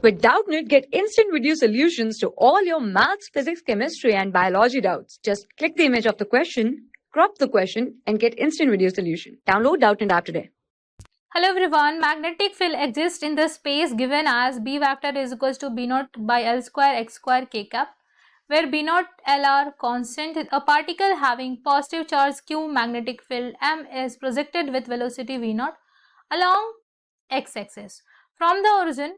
With Doubtnut, get instant video solutions to all your maths, physics, chemistry, and biology doubts. Just click the image of the question, crop the question, and get instant video solution. Download Doubtnut app today. Hello everyone, magnetic field exists in the space given as B vector is equals to B naught by L square x square k cap, where B naught L are constant. A particle having positive charge Q magnetic field M is projected with velocity V naught along x-axis. From the origin,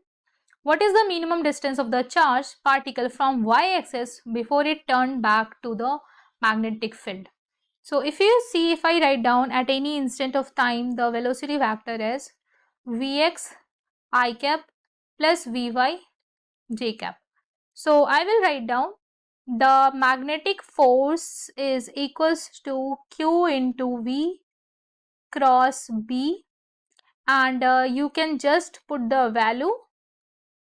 what is the minimum distance of the charged particle from y-axis before it turned back to the magnetic field? So if you see, if I write down at any instant of time, the velocity vector is Vx I cap plus Vy j cap. So I will write down the magnetic force is equals to Q into V cross B, and you can just put the value.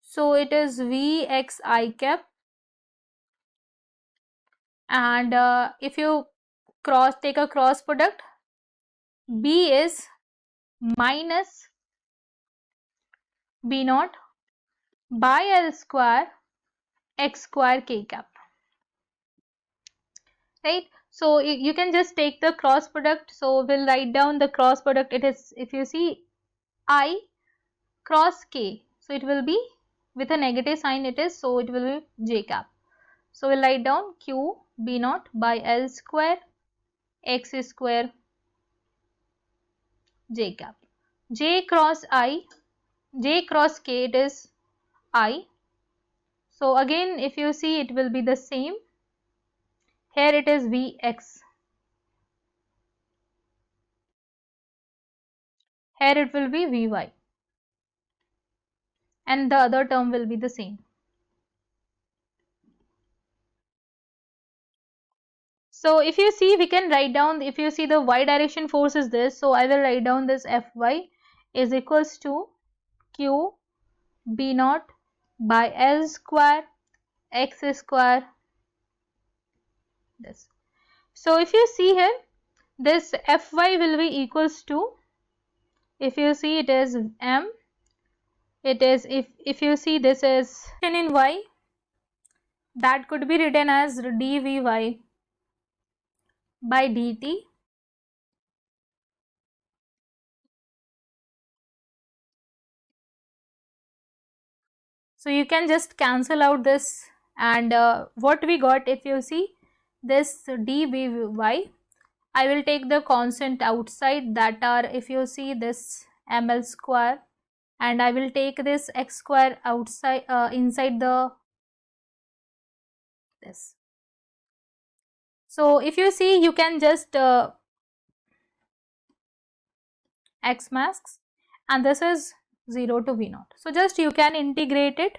So it is Vx I cap, and if you take a cross product, B is minus B naught by L square x square k cap, right? So you can just take the cross product. So we'll write down the cross product. It is, if you see, I cross k, so it will be with a negative sign, it is, so it will be j cap. So we'll write down Q B naught by L square x square j cap. J cross I, j cross k, it is I. So again, if you see, it will be the same. Here it is Vx. Here it will be Vy. And the other term will be the same. So if you see, we can write down, if you see the y direction force is this, so I will write down this Fy is equals to Q B naught by L square x square this. So if you see here, this Fy will be equals to, if you see, it is M, it is, if you see, this is in y, that could be written as dVy by dt. So you can just cancel out this, and what we got, if you see, this dVy, I will take the constant outside, that are, if you see, this ml square, and I will take this x square outside, inside the this. So if you see, you can just x masks, and this is 0 to V naught. So just you can integrate it.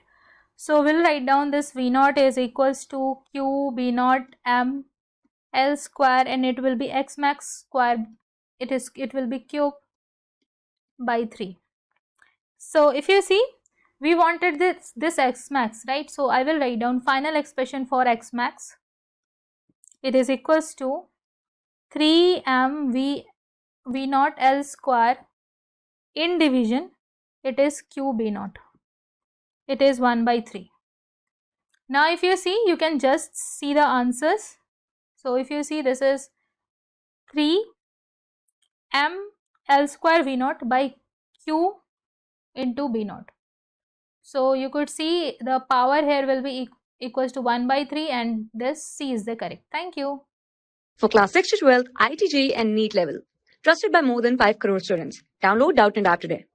So we'll write down this V naught is equals to Q B naught M L square, and it will be x max square, it will be cube by 3. So if you see, we wanted this x max, right? So I will write down final expression for x max. It is equals to 3m V naught L square in division, it is Q B naught, it is 1 by 3. Now if you see, you can just see the answers. So if you see, this is 3 m L square V naught by Q into B naught. So you could see the power here will be equals to 1 by 3, and this C is the correct. Thank you. For class 6 to 12, IIT JEE and NEET level. Trusted by more than 5 crore students. Download Doubtnut app today.